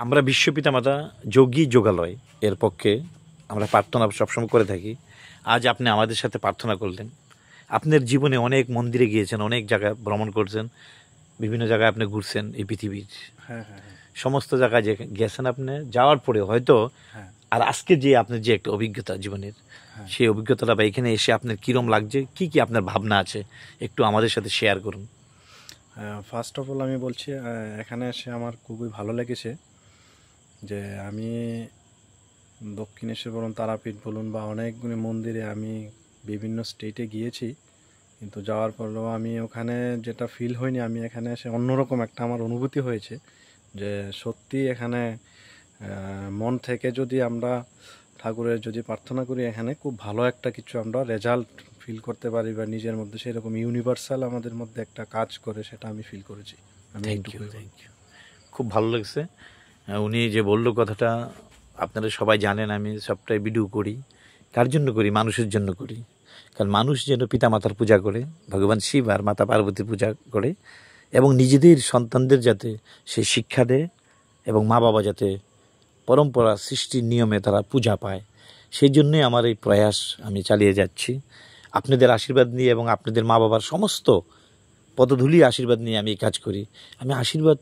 আমরা বিশ্ব পিতামাতা যোগী যোগালয় এর পক্ষে আমরা প্রার্থনা সবসময় করে থাকি। আজ আপনি আমাদের সাথে প্রার্থনা করলেন। আপনার জীবনে অনেক মন্দিরে গিয়েছেন, অনেক জায়গায় ভ্রমণ করছেন, বিভিন্ন জায়গায় আপনি ঘুরছেন এই পৃথিবীর। হ্যাঁ, সমস্ত জায়গায় যে গেছেন আপনি, যাওয়ার পরে হয়তো আর আজকে যে আপনার যে একটা অভিজ্ঞতা জীবনের, সেই অভিজ্ঞতাটা বা এখানে এসে আপনার কীরকম লাগছে, কি কি আপনার ভাবনা আছে, একটু আমাদের সাথে শেয়ার করুন। ফার্স্ট অফ অল আমি বলছি, এখানে এসে আমার খুবই ভালো লেগেছে যে আমি দক্ষিণেশ্বর বলুন, তারাপীঠ বলুন বা অনেকগুলি মন্দিরে আমি বিভিন্ন স্টেটে গিয়েছি, কিন্তু যাওয়ার পরেও আমি ওখানে যেটা ফিল হয়নি, আমি এখানে এসে অন্যরকম একটা আমার অনুভূতি হয়েছে যে সত্যি এখানে মন থেকে যদি আমরা ঠাকুরের যদি প্রার্থনা করি, এখানে খুব ভালো একটা কিছু আমরা রেজাল্ট ফিল করতে পারি বা নিজের মধ্যে সেরকম ইউনিভার্সাল আমাদের মধ্যে একটা কাজ করে, সেটা আমি ফিল করেছি। থ্যাংক ইউ, খুব ভালো লাগছে। উনি যে বললো কথাটা, আপনারা সবাই জানেন আমি সবটাই ভিডিও করি। কার জন্য করি? মানুষের জন্য করি। কারণ মানুষ যেন পিতামাতার পূজা করে, ভগবান শিব আর মাতা পার্বতীর পূজা করে, এবং নিজেদের সন্তানদের যাতে সে শিক্ষা দেয় এবং মা বাবা যাতে পরম্পরা সৃষ্টির নিয়মে তারা পূজা পায়, সেই জন্যই আমার এই প্রয়াস আমি চালিয়ে যাচ্ছি। আপনাদের আশীর্বাদ নিয়ে এবং আপনাদের মা বাবার সমস্ত পদধূলি আশীর্বাদ নিয়ে আমি এই কাজ করি। আমি আশীর্বাদ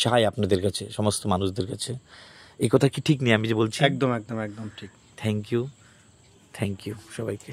চাই আপনাদের কাছে, সমস্ত মানুষদের কাছে। এই কথা কি ঠিক নেই আমি যে বলছি? একদম একদম একদম ঠিক। থ্যাংক ইউ সবাইকে।